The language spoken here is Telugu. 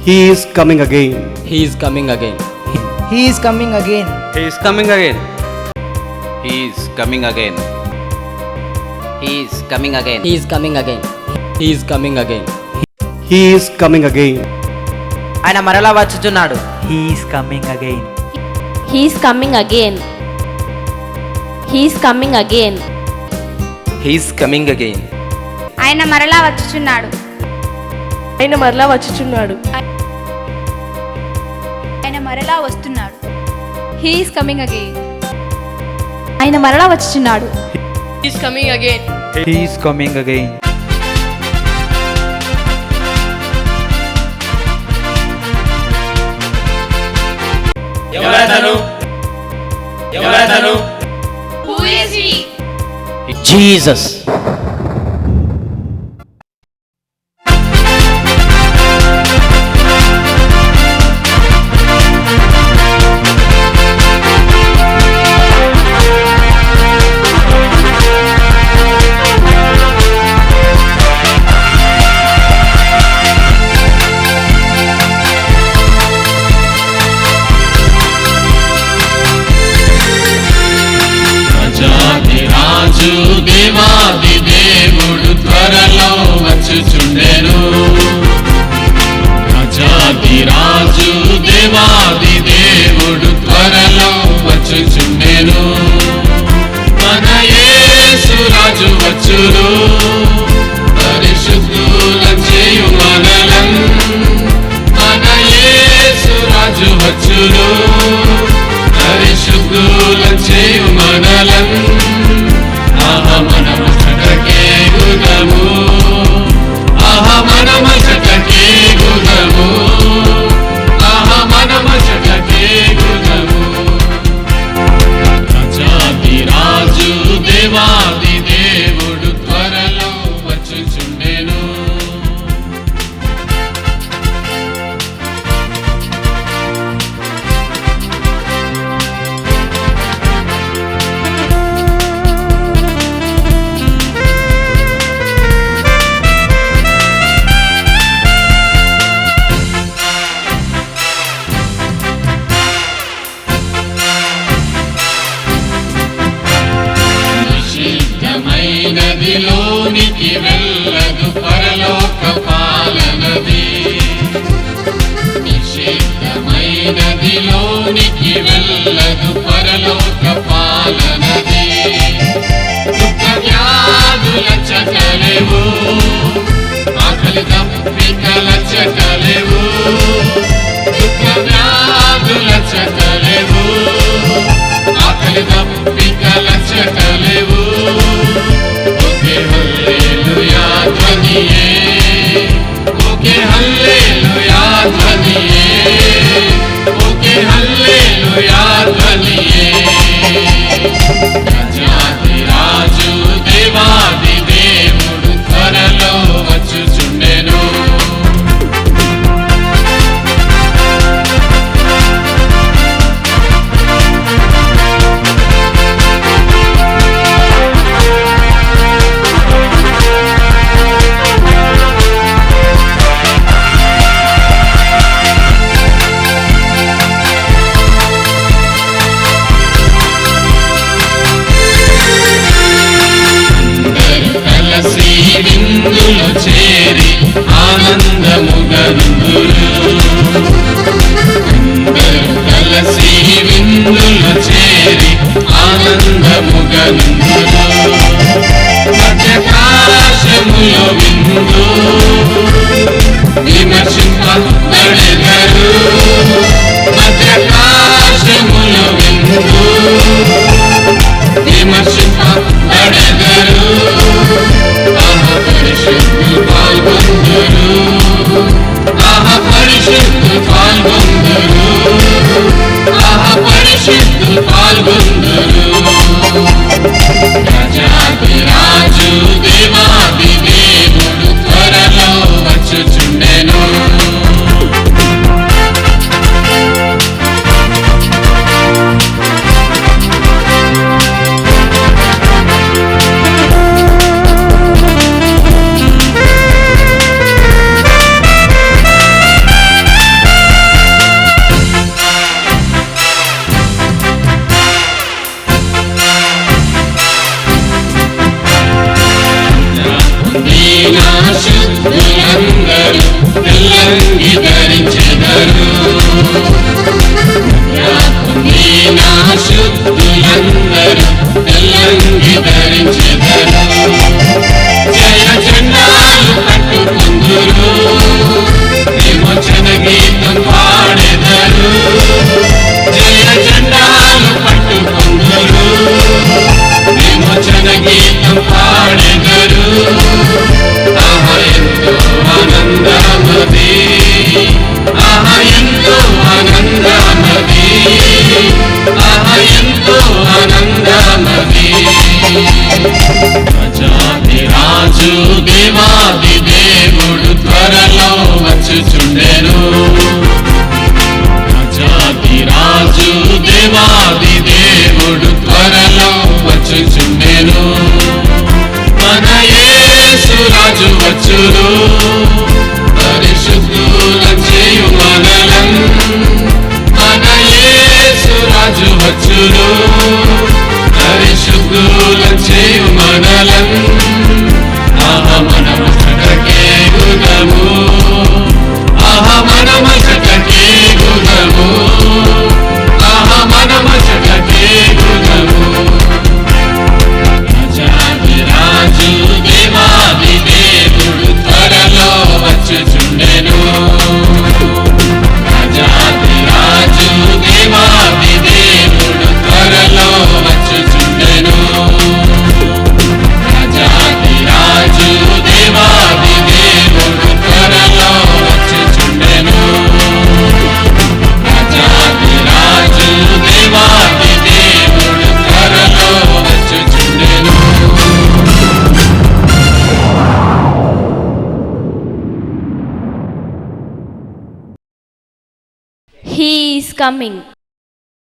He is coming again. He is coming again. He is coming again. He is coming again. He is coming again. He is coming again. He is coming again. He is coming again. He is coming again. ఆయన మరలా వచ్చుచున్నాడు. He is coming again. He is coming again. He is coming again. He is coming again. ఆయన మరలా వచ్చుచున్నాడు. ఆయన మరలా వచ్చుచున్నాడు. ఆయన మరలా వస్తున్నాడు. He is coming again. ఆయన మరలా వచ్చుచున్నాడు. He is coming again. He is coming again. ఎవరతను? Who is he? Jesus. రాజు దేవాది దేవుడు త్వరలో వచ్చుచుండెను. రాజాది రాజు దేవాది దేవుడు త్వరలో వచ్చుచుండెను. మన యేసు రాజు వచ్చును, పరిశుద్ధులం చేయు మనలను. మన యేసు రాజు వచ్చును, పరిశుద్ధులం చేయు మనలను. ఆహా మనము చటకే గుణము, ఆహా మనము చటకే గుణము, ఆహా మనము చటకే గుణము. రాజాది రాజు దేవాది దేవుడు త్వరలో వచ్చుచుండెను. నిషిద్ధమైనదిలోనికి వెళ్ళదు పరలోక పాలనది. నిషిద్ధమైనదిలోనికి వెళ్ళదు పరలోక పాలనది. దుఃఖ వ్యాధుల చటలేవు, ఆకలి దప్పికల చటలేవు. దుఃఖ వ్యాధుల చటలేవు, ఆకలి దప్పికల చటలేవు. ఓకే హల్లెలూయా ధ్వనియే, ఓకే హల్లెలూయా ధ్వనియే, ఓకే హల్లెలూయా ధ్వనియే. రాజాది రాజు దేవాది దేవుడు త్వరలో వచ్చుచుండెను. కలిసి విందులో చేరి ఆనందముగనుందురు. అందరూ కలిసి విందులో చేరి ఆనందముగనుందురు. మధ్యకాశములో విందు విమర్శింపబడెదరు. మధ్యకాశములో విందు విమర్శింపబడెదరు. ఆహా పరిశుద్ధులు పాల్గొందురు, ఆహా పరిశుద్ధులు పాల్గొందురు, ఆహా పరిశుద్ధులు పాల్గొందురు. రాజాది రాజు దేవాది దేవుడు త్వరలో వచ్చుచుండెను. తెల్లంగి ధరించెదరు నా శుద్ధులందరూ తెల్లంగి ధరించెదరు జయ జెండాలు పట్టుకుందురు విమోచన గీతం పాడెదరు జయ జెండాలు పట్టుకుందురు విమోచన గీతం పాడెదరు ఆహా ఎంతో ఆనందమది ఆహా ఎంతో ఆనందమది ఆహా ఎంతో ఆనందమది రాజాధిరాజు దేవాది దేవుడు త్వరలో వచ్చుచుండెను రాజాధిరాజు దేవాది దేవుడు త్వరలో వచ్చుచుండెను మన యేసు రాజు వచ్చును పరిశుద్ధులం చేయు మనలం మన యేసు రాజు వచ్చును పరిశుద్ధులం చేయు మనలం ఆహా మనము చటకే గుణము ఆహా మనము చటకే గుణము ఆహా మనము చటకే గుణము రాజు దేవాది దేవుడు త్వరలో వచ్చుచుండెను రాజు దేవాది దేవుడు త్వరలో వచ్చుచుండెను రాజు దేవాది దేవుడు త్వరలో వచ్చుచుండెను రాజు దేవాది దేవుడు త్వరలో వచ్చుచుండెను He is coming.